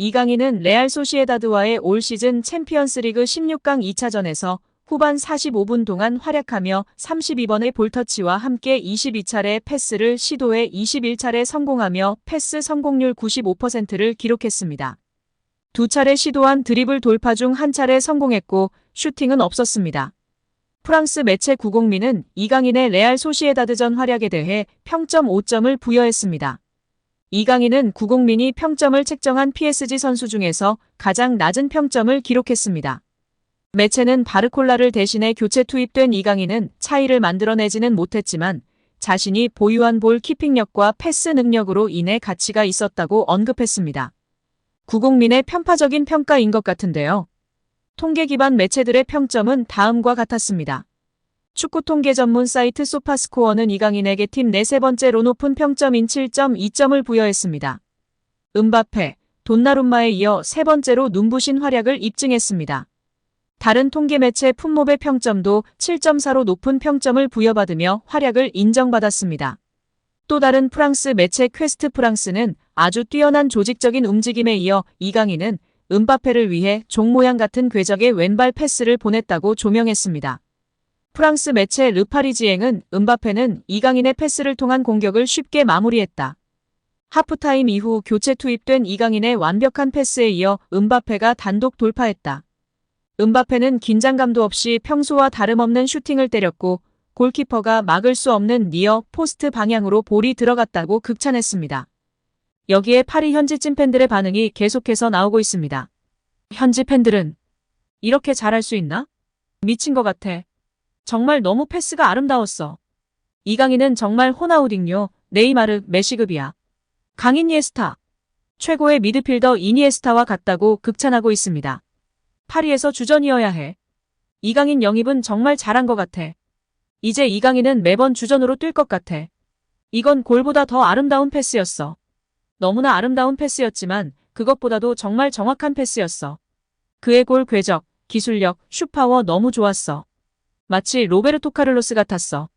이강인은 레알 소시에다드와의 올 시즌 챔피언스리그 16강 2차전에서 후반 45분 동안 활약하며 32번의 볼터치와 함께 22차례 패스를 시도해 21차례 성공하며 패스 성공률 95%를 기록했습니다. 두 차례 시도한 드리블 돌파 중 한 차례 성공했고 슈팅은 없었습니다. 프랑스 매체 구공민은 이강인의 레알 소시에다드전 활약에 대해 평점 5점을 부여했습니다. 이강인은 구공민이 평점을 책정한 PSG 선수 중에서 가장 낮은 평점을 기록했습니다. 매체는 바르콜라를 대신해 교체 투입된 이강인은 차이를 만들어내지는 못했지만 자신이 보유한 볼 키핑력과 패스 능력으로 인해 가치가 있었다고 언급했습니다. 구공민의 편파적인 평가인 것 같은데요. 통계 기반 매체들의 평점은 다음과 같았습니다. 축구 통계 전문 사이트 소파스코어는 이강인에게 팀 내 세 번째로 높은 평점인 7.2점을 부여했습니다. 음바페, 돈나룸마에 이어 세 번째로 눈부신 활약을 입증했습니다. 다른 통계 매체 풋몹의 평점도 7.4로 높은 평점을 부여받으며 활약을 인정받았습니다. 또 다른 프랑스 매체 퀘스트 프랑스는 아주 뛰어난 조직적인 움직임에 이어 이강인은 음바페를 위해 종 모양 같은 궤적의 왼발 패스를 보냈다고 조명했습니다. 프랑스 매체 르파리지앵은 음바페는 이강인의 패스를 통한 공격을 쉽게 마무리했다. 하프타임 이후 교체 투입된 이강인의 완벽한 패스에 이어 음바페가 단독 돌파했다. 음바페는 긴장감도 없이 평소와 다름없는 슈팅을 때렸고 골키퍼가 막을 수 없는 니어 포스트 방향으로 볼이 들어갔다고 극찬했습니다. 여기에 파리 현지 찐팬들의 반응이 계속해서 나오고 있습니다. 현지 팬들은 이렇게 잘할 수 있나? 미친 것 같아. 정말 너무 패스가 아름다웠어. 이강인은 정말 호나우딩요, 네이마르, 메시급이야. 강이니에스타. 최고의 미드필더 이니에스타와 같다고 극찬하고 있습니다. 파리에서 주전이어야 해. 이강인 영입은 정말 잘한 것 같아. 이제 이강인은 매번 주전으로 뛸 것 같아. 이건 골보다 더 아름다운 패스였어. 너무나 아름다운 패스였지만 그것보다도 정말 정확한 패스였어. 그의 골 궤적, 기술력, 슛파워 너무 좋았어. 마치 로베르토 카를로스 같았어.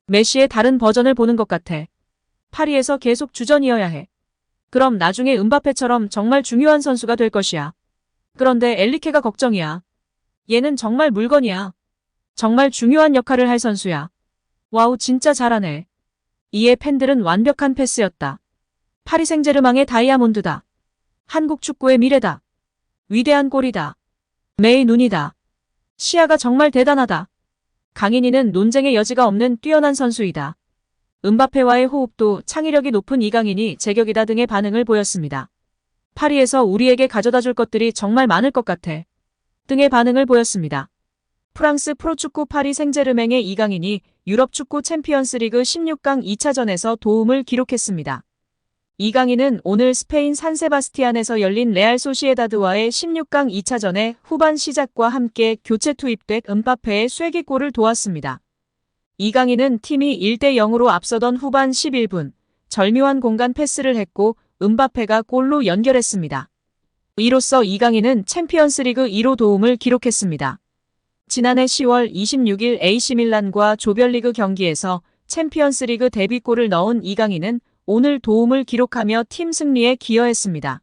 메시의 다른 버전을 보는 것 같아. 파리에서 계속 주전이어야 해. 그럼 나중에 음바페처럼 정말 중요한 선수가 될 것이야. 그런데 엘리케가 걱정이야. 얘는 정말 물건이야. 정말 중요한 역할을 할 선수야. 와우, 진짜 잘하네. 이에 팬들은 완벽한 패스였다. 파리 생제르맹의 다이아몬드다. 한국 축구의 미래다. 위대한 골이다. 매의 눈이다. 시야가 정말 대단하다. 강인이는 논쟁의 여지가 없는 뛰어난 선수이다. 음바페와의 호흡도 창의력이 높은 이강인이 제격이다 등의 반응을 보였습니다. 파리에서 우리에게 가져다 줄 것들이 정말 많을 것 같아. 등의 반응을 보였습니다. 프랑스 프로축구 파리 생제르맹의 이강인이 유럽 축구 챔피언스리그 16강 2차전에서 도움을 기록했습니다. 이강인은 오늘 스페인 산세바스티안에서 열린 레알 소시에다드와의 16강 2차전의 후반 시작과 함께 교체 투입된 음바페의 쐐기골을 도왔습니다. 이강인은 팀이 1대0으로 앞서던 후반 11분, 절묘한 공간 패스를 했고 음바페가 골로 연결했습니다. 이로써 이강인은 챔피언스리그 2로 도움을 기록했습니다. 지난해 10월 26일 AC밀란과 조별리그 경기에서 챔피언스리그 데뷔골을 넣은 이강인은 오늘 도움을 기록하며 팀 승리에 기여했습니다.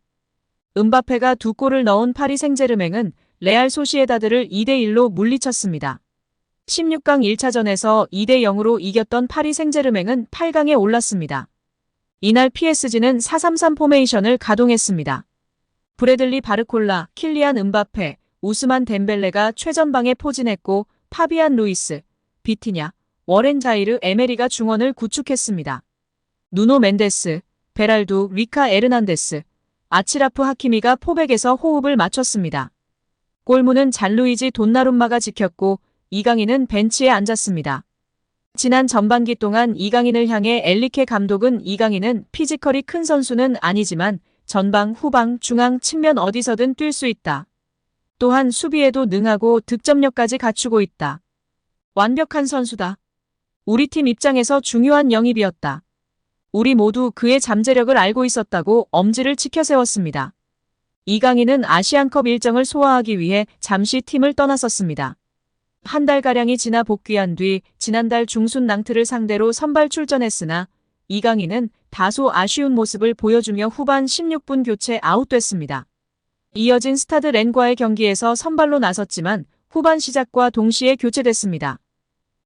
음바페가 두 골을 넣은 파리 생제르맹은 레알 소시에다드를 2대1로 물리쳤습니다. 16강 1차전에서 2대0으로 이겼던 파리 생제르맹은 8강에 올랐습니다. 이날 PSG는 4-3-3 포메이션을 가동했습니다. 브래들리 바르콜라, 킬리안 음바페, 우스만 덴벨레가 최전방에 포진했고 파비안 루이스, 비티냐, 워렌 자이르 에메리가 중원을 구축했습니다. 누노 멘데스, 베랄두, 리카 에르난데스, 아치라프 하키미가 포백에서 호흡을 맞췄습니다. 골문은 잔루이지 돈나룸마가 지켰고 이강인은 벤치에 앉았습니다. 지난 전반기 동안 이강인을 향해 엘리케 감독은 이강인은 피지컬이 큰 선수는 아니지만 전방, 후방, 중앙 측면 어디서든 뛸 수 있다. 또한 수비에도 능하고 득점력까지 갖추고 있다. 완벽한 선수다. 우리 팀 입장에서 중요한 영입이었다. 우리 모두 그의 잠재력을 알고 있었다고 엄지를 치켜세웠습니다. 이강인은 아시안컵 일정을 소화하기 위해 잠시 팀을 떠났었습니다. 한 달가량이 지나 복귀한 뒤 지난달 중순 낭트를 상대로 선발 출전했으나 이강인은 다소 아쉬운 모습을 보여주며 후반 16분 교체 아웃됐습니다. 이어진 스타드 렌과의 경기에서 선발로 나섰지만 후반 시작과 동시에 교체됐습니다.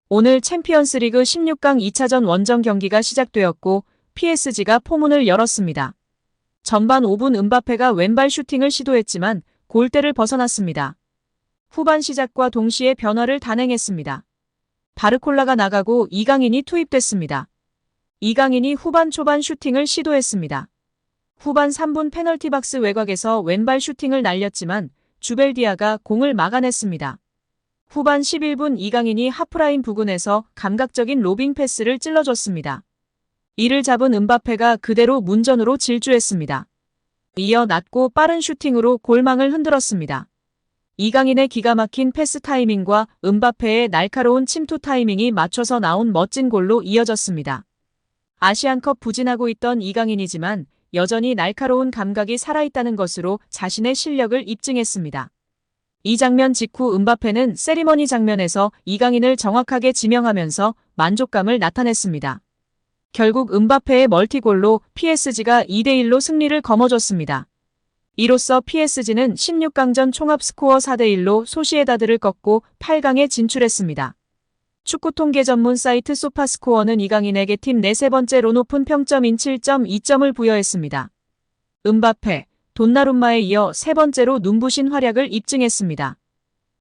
오늘 챔피언스리그 16강 2차전 원정 경기가 시작되었고 PSG가 포문을 열었습니다. 전반 5분 음바페가 왼발 슈팅을 시도했지만 골대를 벗어났습니다. 후반 시작과 동시에 변화를 단행했습니다. 바르콜라가 나가고 이강인이 투입됐습니다. 이강인이 후반 초반 슈팅을 시도했습니다. 후반 3분 페널티 박스 외곽에서 왼발 슈팅을 날렸지만 주벨디아가 공을 막아냈습니다. 후반 11분 이강인이 하프라인 부근에서 감각적인 로빙 패스를 찔러줬습니다. 이를 잡은 음바페가 그대로 문전으로 질주했습니다. 이어 낮고 빠른 슈팅으로 골망을 흔들었습니다. 이강인의 기가 막힌 패스 타이밍과 음바페의 날카로운 침투 타이밍이 맞춰서 나온 멋진 골로 이어졌습니다. 아시안컵 부진하고 있던 이강인이지만 여전히 날카로운 감각이 살아있다는 것으로 자신의 실력을 입증했습니다. 이 장면 직후 음바페는 세리머니 장면에서 이강인을 정확하게 지명하면서 만족감을 나타냈습니다. 결국 음바페의 멀티골로 PSG가 2대1로 승리를 거머쥐었습니다. 이로써 PSG는 16강전 총합 스코어 4대1로 소시에다드를 꺾고 8강에 진출했습니다. 축구 통계 전문 사이트 소파스코어는 이강인에게 팀 내 세 번째로 높은 평점인 7.2점을 부여했습니다. 음바페, 돈나룸마에 이어 세 번째로 눈부신 활약을 입증했습니다.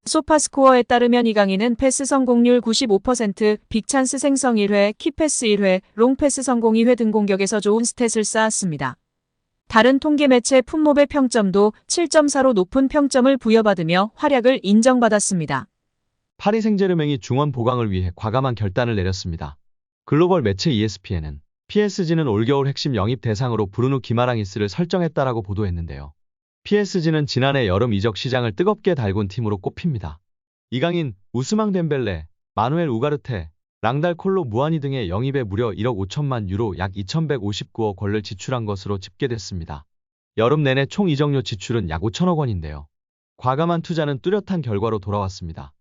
소파스코어에 따르면 이강인은 패스 성공률 95%, 빅찬스 생성 1회, 키패스 1회, 롱패스 성공 2회 등 공격에서 좋은 스탯을 쌓았습니다. 다른 통계 매체 풋몹의 평점도 7.4로 높은 평점을 부여받으며 활약을 인정받았습니다. 파리 생제르맹이 중원 보강을 위해 과감한 결단을 내렸습니다. 글로벌 매체 ESPN은 PSG는 올겨울 핵심 영입 대상으로 브루누 기마랑이스를 설정했다라고 보도했는데요. PSG는 지난해 여름 이적 시장을 뜨겁게 달군 팀으로 꼽힙니다. 이강인, 우스망 덴벨레, 마누엘 우가르테, 랑달 콜로 무아니 등의 영입에 무려 1억 5천만 유로 약 2,159억 원을 지출한 것으로 집계됐습니다. 여름 내내 총 이적료 지출은 약 5천억 원인데요. 과감한 투자는 뚜렷한 결과로 돌아왔습니다.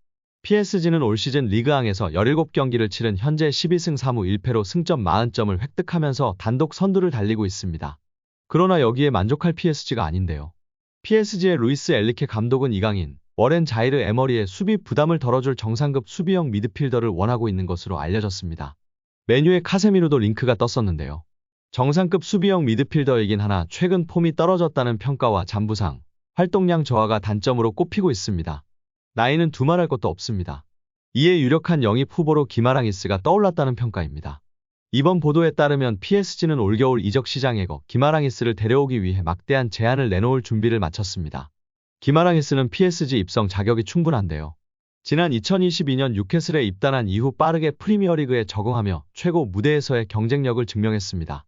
PSG는 올 시즌 리그앙에서 17경기를 치른 현재 12승 3무 1패로 승점 40점을 획득하면서 단독 선두를 달리고 있습니다. 그러나 여기에 만족할 PSG가 아닌데요. PSG의 루이스 엘리케 감독은 이강인, 워렌 자이르 에머리의 수비 부담을 덜어줄 정상급 수비형 미드필더를 원하고 있는 것으로 알려졌습니다. 메뉴의 카세미르도 링크가 떴었는데요. 정상급 수비형 미드필더이긴 하나 최근 폼이 떨어졌다는 평가와 잠부상, 활동량 저하가 단점으로 꼽히고 있습니다. 나이는 두말할 것도 없습니다. 이에 유력한 영입 후보로 기마랑이스가 떠올랐다는 평가입니다. 이번 보도에 따르면 PSG는 올겨울 이적 시장에거 기마랑이스를 데려오기 위해 막대한 제안을 내놓을 준비를 마쳤습니다. 기마랑이스는 PSG 입성 자격이 충분한데요. 지난 2022년 뉴캐슬에 입단한 이후 빠르게 프리미어리그에 적응하며 최고 무대에서의 경쟁력을 증명했습니다.